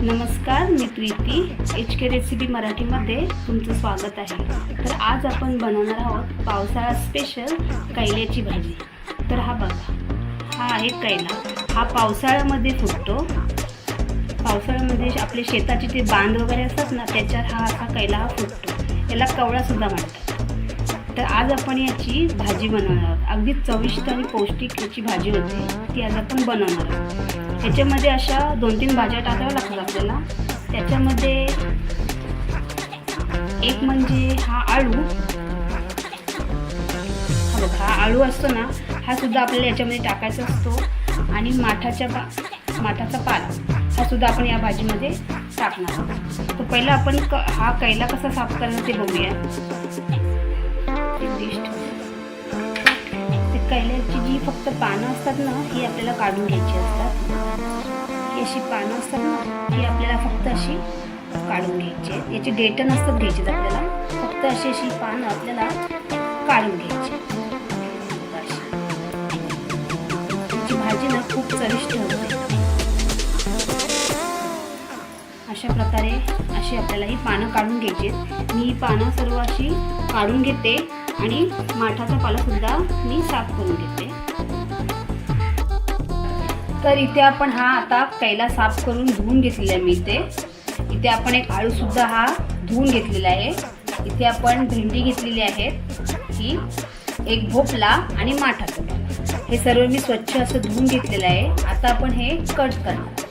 नमस्कार, मी Preeti HK recipe मराठीमध्ये तुमचं स्वागत आहे। तर आज आपण बनवणार आहोत पावसाळा स्पेशल कैल्याची भाजी। तर हा बघा, हा आहे कैला। हा पावसाळ्यामध्ये फुटतो। पावसाळ्यामध्ये आपले शेताचे ते बांध वगैरे असतात ना, त्याच्यात हा असा कैला फुटतो। याला कवळा सुद्धा म्हणतात। तर आज आपण याची भाजी बनवणार आहोत। अगदी चविष्ट आणि पौष्टिक याची भाजी होते, ती आज आपण बनवणार आहोत। याच्यामध्ये अशा 2-3 भाज्या टाकाव्या लागतात आपल्याला। त्याच्यामध्ये एक म्हणजे हा आळू। हा आळू असतो ना, हा सुद्धा आपल्याला याच्यामध्ये टाकायचा असतो। आणि माठाचा पाला हा सुद्धा आपण या भाजीमध्ये टाकणार आहोत। तर पहिला आपण हा कैला कसा साफ करायचा ते बघूया। कैल्याची जी फक्त पानं असतात ना, ही आपल्याला काढून घ्यायची असतात। ही अशी पानं असतात ना, ही आपल्याला फक्त अशी काढून घ्यायची। याची देठ नसतात घ्यायची आपल्याला, फक्त अशी पानं आपल्याला काढून घ्यायची। याची भाजी ना खूप चविष्ट होते। अशा प्रकारे अशी आपल्याला ही पानं काढून घ्यायची। मी ही पानं सर्व अशी काढून घेते आणि माठाचा पाला सुद्धा मी साफ करून घेते। तर इथे आपण हा आता कैला साफ करून धुवून घेतलेला आहे। मी इथे आपण एक आळू सुद्धा हा धुवून घेतलेला आहे। इथे आपण भेंडी घेतलेली आहे, ही एक भोपळा आणि माठाचा पाला, हे सर्व मी स्वच्छ असं धुवून घेतलेलं आहे। आता आपण हे कट करणार।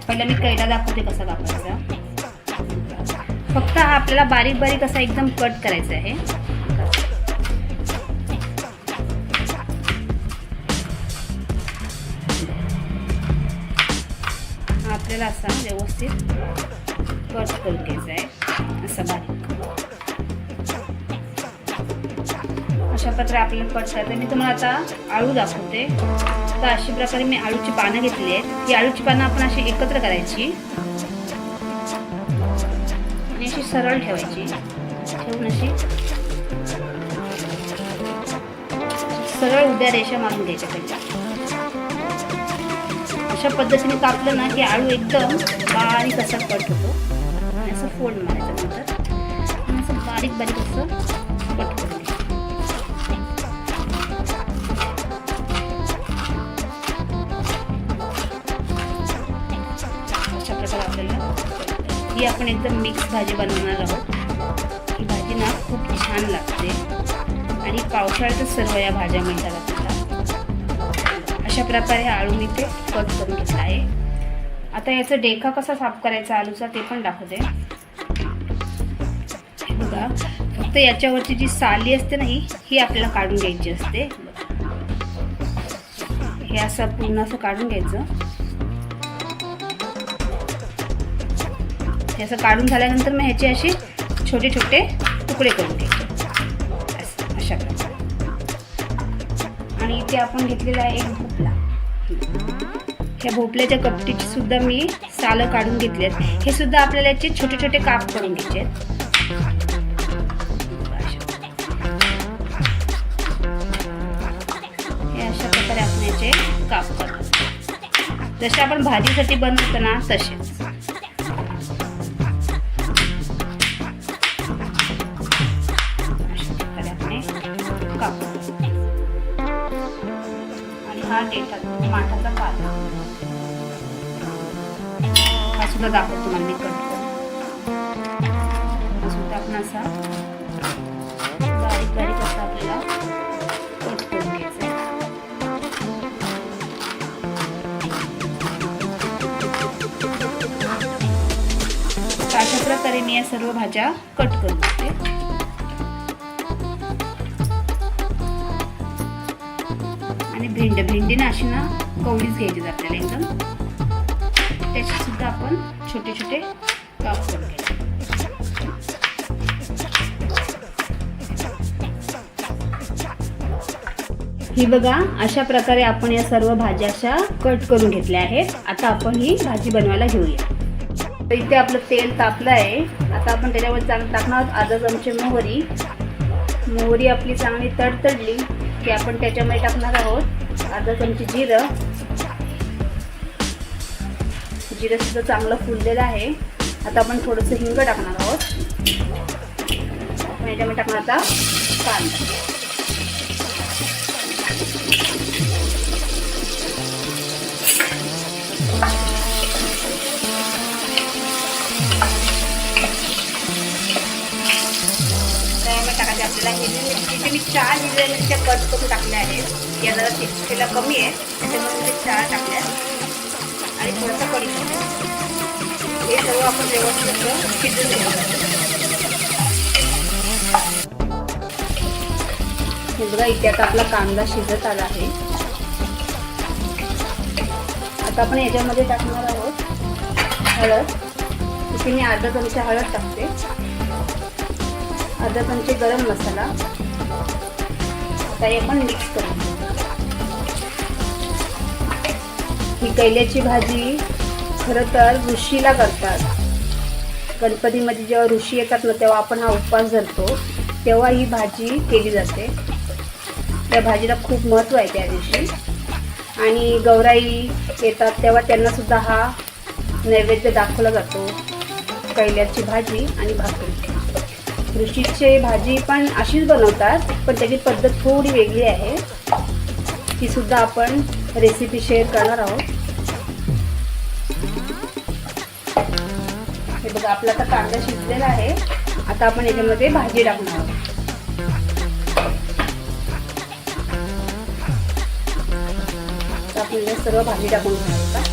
पहिला मी कैला दाखवते कसा कापायचा। फक्त हा आपल्याला बारीक बारीक असा एकदम कट करायचा आहे। आपल्याला असा व्यवस्थित कट करून घ्यायचा आहे, असा बारीक। अशा प्रकारे आपल्याला कट करायचं। मी तुम्हाला आता आळू दाखवते। तर अशा प्रकारे मी आळूची पानं घेतली आहेत। ही आळूची पानं आपण अशी एकत्र करायची आणि अशी सरळ ठेवायची। ठेवून अशी सरळ उभ्या रेषा मारून घ्यायच्या पहिल्या। अशा पद्धतीने कापलं ना की आळू एकदम बारीक असा कट होतो। असं फोल्ड मारायचं, नंतर असं बारीक बारीक असं कट करून घ्यायचं। अशा प्रकारे आपल्याला ही आपण एकदम मिक्स भाजी बनवणार आहोत। ही भाजी ना खूप छान लागते आणि पावसाळ्यातच सर्व या भाज्या मिळतात आपल्याला। अशा प्रकारे आळू मी ते कट करून घेतला आहे। आता याचा डेखा कसा साफ करायचा आळूचा ते पण दाखवते। बघा, फक्त याच्यावरची जी साली असते ना, ही आपल्याला काढून घ्यायची असते। हे असं पूर्ण असं काढून घ्यायचं। हे असं काढून झाल्यानंतर मग ह्याचे असे छोटे छोटे तुकडे करून घ्यायचे, अशा प्रकारे। आणि इथे आपण घेतलेला आहे एक भोपळा। ह्या भोपळ्याच्या कपटीची सुद्धा मी सालं काढून घेतली आहेत। हे सुद्धा आपल्याला याचे छोटे छोटे काप करून घ्यायचे आहेत। हे अशा प्रकारे आपण याचे काप करतो, जसे आपण भाजीसाठी बनवतो ना तसेच। अशा प्रकारे आपण काप। हा देठा माठाचा पाला हा सुद्धा दाखवतो तुम्हाला मी कट करून। हा सुद्धा आपण असा बारीक बारीक असा आपल्याला कट करून घ्यायचा आहे। अशा प्रकारे मी या सर्व भाज्या कट करून घेते। आणि भेंडी ना अशी ना कवळीच घ्यायची आपल्याला एकदम। त्याचे सुद्धा आपण छोटे छोटे काप करून घ्यायचे। ही बघा, अशा प्रकारे आपण या सर्व भाज्या अशा कट करून घेतल्या आहेत। आता आपण ही भाजी बनवायला घेऊया। तर इथे आपलं तेल तापलं आहे। आता आपण त्याच्यावर टाकणार आहोत अर्धा चमचे मोहरी। मोहरी आपली चांगली तडतडली की आपण त्याच्यामध्ये टाकणार आहोत अर्धा चमचे जिरं, जिरं सुद्धा चांगलं फुललेलं आहे. आता आपण थोडंसं हिंग टाकणार आहोत. आपण याच्यामध्ये टाकणार आता कांदा. टाकायचे आपल्याला हिरवी मिरची. मी 4 हिरव्या मिरच्या कट करून टाकल्या आहेत. या जरा तिखटेला कमी आहे त्याच्यामुळे मी 4 टाकल्या आणि थोडासा कढीपत्ता. हे सर्व आपण व्यवस्थित शिजून घ्यायचं. हे बघा इथे आता आपला कांदा शिजत आला आहे. आता आपण याच्यामध्ये टाकणार आहोत हळद. इथे मी अर्धा चमचा हळद टाकते, अर्धा चमचे गरम मसाला. आता हे आपण मिक्स करू. ही कैल्याची भाजी खरं तर ऋषीला करतात. गणपतीमध्ये जेव्हा ऋषी येतात ना तेव्हा आपण हा उपवास धरतो, तेव्हा ही भाजी केली जाते. त्या भाजीला खूप महत्त्व आहे त्या दिवशी. आणि गौराई येतात तेव्हा त्यांना सुद्धा हा नैवेद्य दाखवला जातो, कैल्याची भाजी आणि भाकरी. ऋषीची भाजी पण अशीच बनवतात, पण त्याची पद्धत थोडी वेगळी आहे. ती सुद्धा आपण रेसिपी शेअर करणार आहोत. हे बघा आपला आता कांदा शिजलेला आहे. आता आपण याच्यामध्ये भाजी टाकणार आहोत. आपल्याला सर्व भाजी टाकून घेणार आहोत.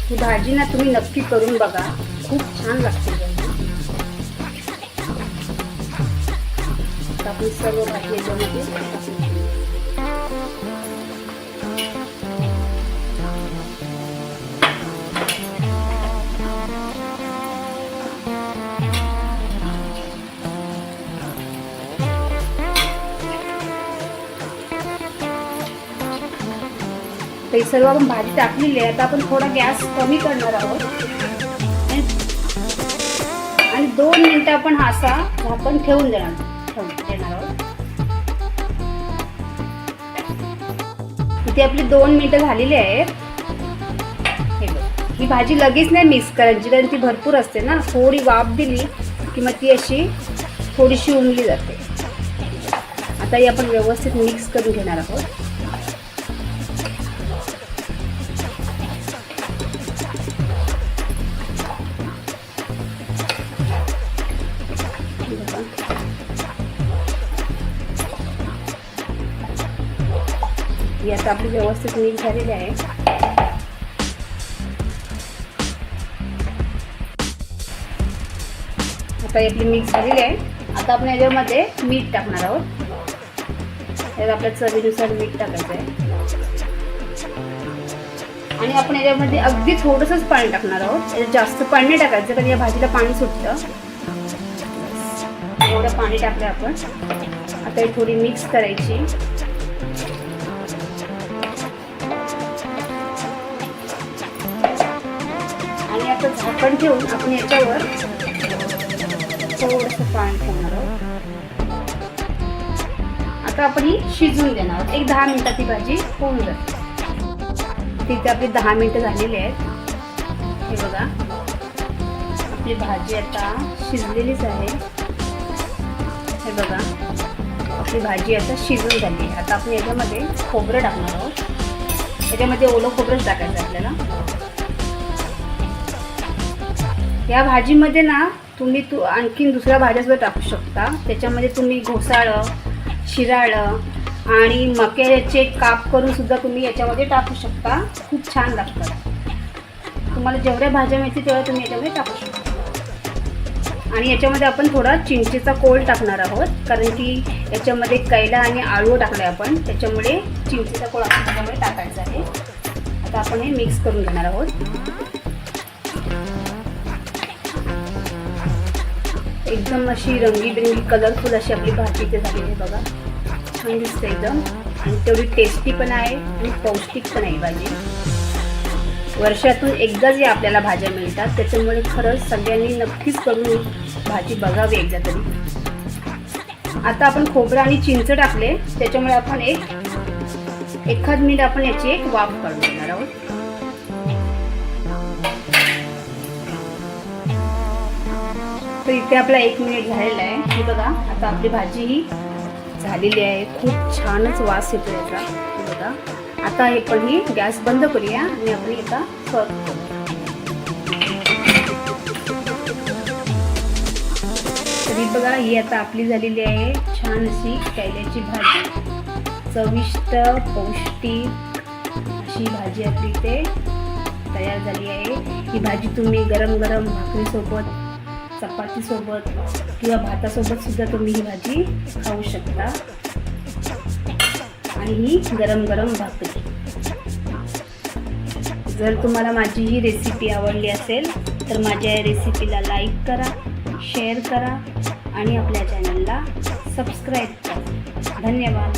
ही भाजी ना तुम्ही नक्की करून बघा, खूप छान लागते. आपण सर्व भाजी याच्यामध्ये ते सर्व आपण भाजी टाकलेली आहे. आता आपण थोडा गॅस कमी करणार आहोत आणि 2 मिनिटं आपण हा असा झाकण ठेवून देणार आहोत. इथे आपली 2 मिनिटं झालेली आहेत. हे बघ, ही भाजी लगेच नाही मिक्स करायची कारण ती भरपूर असते ना. थोडी वाफ दिली की मग ती अशी थोडीशी उमली जाते. आता ही आपण व्यवस्थित मिक्स करून घेणार आहोत. ही आता आपली व्यवस्थित मिक्स झालेली आहे. आता ही आपली मिक्स झालेली आहे. आता आपण याच्यामध्ये मीठ टाकणार आहोत. यात आपल्या चवीनुसार मीठ टाकायचं आहे आणि आपण याच्यामध्ये अगदी थोडंसंच पाणी टाकणार आहोत. याच्यात जास्त पाणी नाही टाकायचं कारण या भाजीला पाणी सुटतं. एवढं पाणी टाकलं आपण. आता ही थोडी मिक्स करायची. आणि आता झाकण ठेवून आपण याच्यावर थोडंसं पाणी ठेवणार आहोत. आता आपण ही शिजवून देणार आहोत. एक 10 मिनिटात ही भाजी होऊन जाते. तिथे आपली 10 मिनिटं झालेली आहेत. हे बघा आपली भाजी आता शिजलेलीच आहे. हे बघा आपली भाजी आता शिजून झाली. आता आपण याच्यामध्ये खोबरं टाकणार आहोत. याच्यामध्ये ओलं खोबरंच टाकायचं आपल्याला. या भाजीमध्ये ना तुम्ही आणखीन दुसऱ्या भाज्या सुद्धा टाकू शकता. त्याच्यामध्ये तुम्ही घोसाळं, शिराळं आणि मक्याचे काप करून सुद्धा तुम्ही याच्यामध्ये टाकू शकता. खूप छान लागतात. तुम्हाला जेवढ्या भाज्या मिळतील तेवढ्या तुम्ही याच्यामध्ये टाकू शकता. आणि याच्यामध्ये आपण थोडा चिंचेचा कोळ टाकणार आहोत कारण की याच्यामध्ये कैला आणि आळू टाकलं आहे आपण, त्याच्यामुळे चिंचेचा कोळ आपण त्याच्यामध्ये टाकायचा आहे. आता आपण हे मिक्स करून घेणार आहोत. एकदम अशी रंगीबिरंगी कलरफुल अशी आपली भाजी इथे झालेली आहे बघा. छान दिसते एकदम आणि तेवढी टेस्टी पण आहे आणि पौष्टिक पण आहे भाजी. वर्षातून एकदाच या आपल्याला भाज्या मिळतात, त्याच्यामुळे खरंच सगळ्यांनी नक्कीच करून भाजी बघावी एकदा तरी. आता आपण खोबरं आणि चिंच टाकले त्याच्यामुळे आपण एक एखाद मिनिट आपण याची एक वाफ काढून घेणार आहोत. तर इथे आपला 1 मिनिट झालेला आहे. हे बघा, आता आपली भाजी ही झालेली आहे. खूप छानच वास येतो याचा. हे बघा, आता हे पण ही गॅस बंद करूया आणि आपण आता सर्व करू. तरी बघा, ही आता आपली झालेली आहे छान अशी कैल्याची भाजी. चविष्ट पौष्टिक अशी भाजी आपली इथे तयार झाली आहे. ही भाजी तुम्ही गरम गरम भाकरीसोबत, चपातीसोबत किंवा भातासोबत सुद्धा तुम्ही ही भाजी खाऊ शकता. आणि ही गरम गरम भाकरी. जर तुम्हाला माझी ही रेसिपी आवडली असेल तर माझ्या या रेसिपीला लाईक करा, शेअर करा आणि आपल्या चॅनलला सबस्क्राईब करा. धन्यवाद.